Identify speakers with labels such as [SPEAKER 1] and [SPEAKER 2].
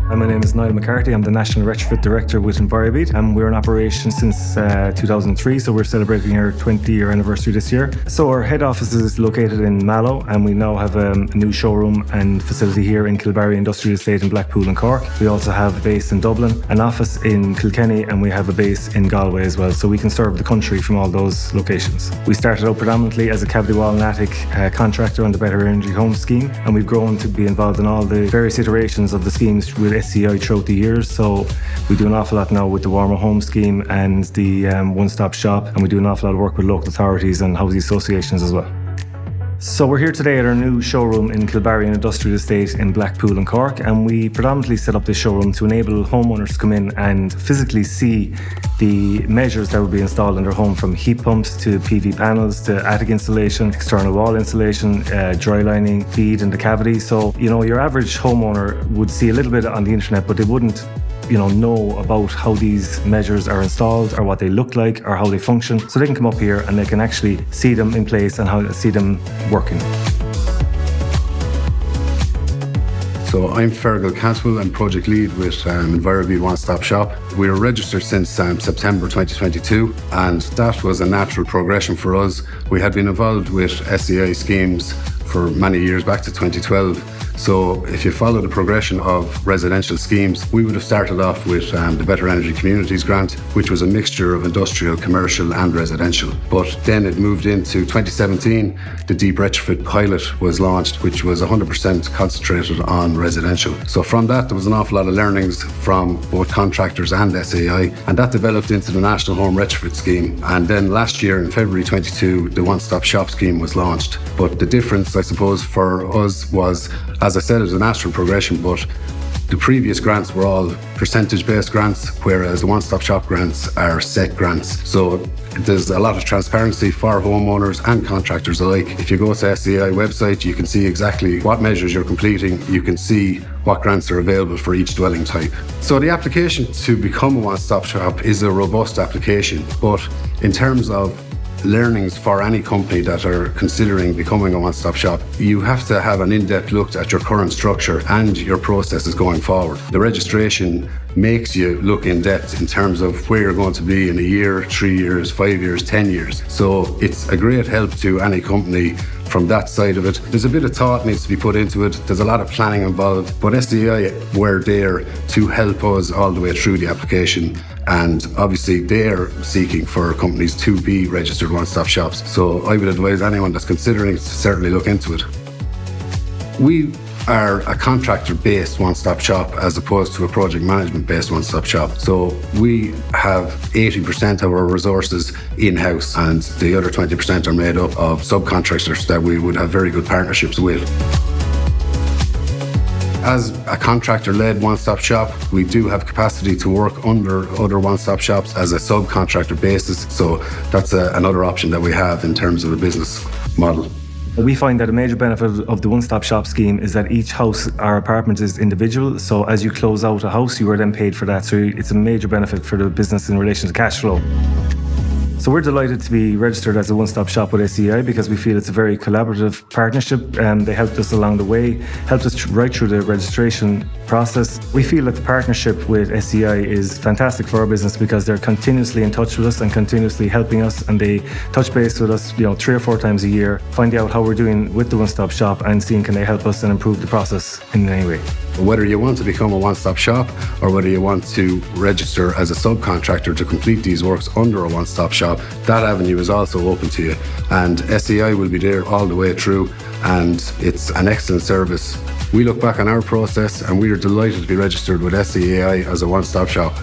[SPEAKER 1] My name is Niall McCarthy. I'm the National Retrofit Director with Envirobead, and we're in operation since 2003, so we're celebrating our 20-year anniversary this year. So our head office is located in Mallow, and we now have a new showroom and facility here in Kilbarry Industrial Estate in Blackpool and Cork. We also have a base in Dublin, an office in Kilkenny, and we have a base in Galway as well, so we can serve the country from all those locations. We started out predominantly as a cavity wall and attic contractor on the Better Energy Home scheme, and we've grown to be involved in all the various iterations of the schemes with SEAI throughout the years. So we do an awful lot now with the Warmer Home scheme and the one-stop shop, and we do an awful lot of work with local authorities and housing associations as well. So we're here today at our new showroom in Kilbarry Industrial Estate in Blackpool and Cork, and we predominantly set up this showroom to enable homeowners to come in and physically see the measures that will be installed in their home, from heat pumps to PV panels to attic insulation, external wall insulation, dry lining, feed in the cavity. So, your average homeowner would see a little bit on the internet, but they wouldn't know about how these measures are installed or what they look like or how they function. So they can come up here and they can actually see them in place and see them working.
[SPEAKER 2] So I'm Fergal Cantwell, I'm project lead with Envirobead One Stop Shop. We were registered since September 2022, and that was a natural progression for us. We had been involved with SEAI schemes for many years, back to 2012. So if you follow the progression of residential schemes, we would have started off with the Better Energy Communities Grant, which was a mixture of industrial, commercial and residential. But then it moved into 2017, the Deep Retrofit pilot was launched, which was 100% concentrated on residential. So from that, there was an awful lot of learnings from both contractors and SEAI, and that developed into the National Home Retrofit Scheme. And then last year in February 22, the One Stop Shop scheme was launched. But the difference, I suppose, for us was, as I said, it was a natural progression, but the previous grants were all percentage-based grants, whereas the one-stop shop grants are set grants. So there's a lot of transparency for homeowners and contractors alike. If you go to SEAI website, you can see exactly what measures you're completing. You can see what grants are available for each dwelling type. So the application to become a one-stop shop is a robust application, but in terms of learnings for any company that are considering becoming a one-stop shop, you have to have an in-depth look at your current structure and your processes going forward. The registration makes you look in depth in terms of where you're going to be in a year, 3 years, 5 years, 10 years. So it's a great help to any company from that side of it. There's a bit of thought needs to be put into it. There's a lot of planning involved, but SEAI were there to help us all the way through the application. And obviously they're seeking for companies to be registered one-stop shops. So I would advise anyone that's considering to certainly look into it. We are a contractor-based one-stop shop as opposed to a project management-based one-stop shop. So we have 80% of our resources in-house, and the other 20% are made up of subcontractors that we would have very good partnerships with. As a contractor-led one-stop shop, we do have capacity to work under other one-stop shops as a subcontractor basis. So that's another option that we have in terms of a business model.
[SPEAKER 1] We find that a major benefit of the one-stop shop scheme is that each house or apartment is individual. So as you close out a house, you are then paid for that. So it's a major benefit for the business in relation to cash flow. So we're delighted to be registered as a one-stop shop with SEAI because we feel it's a very collaborative partnership. They helped us along the way, helped us right through the registration process. We feel that the partnership with SEAI is fantastic for our business because they're continuously in touch with us and continuously helping us, and they touch base with us 3 or 4 times a year, finding out how we're doing with the one-stop shop and seeing can they help us and improve the process in any way.
[SPEAKER 2] Whether you want to become a one-stop shop or whether you want to register as a subcontractor to complete these works under a one-stop shop, that avenue is also open to you. And SEAI will be there all the way through, and it's an excellent service. We look back on our process and we are delighted to be registered with SEAI as a one-stop shop.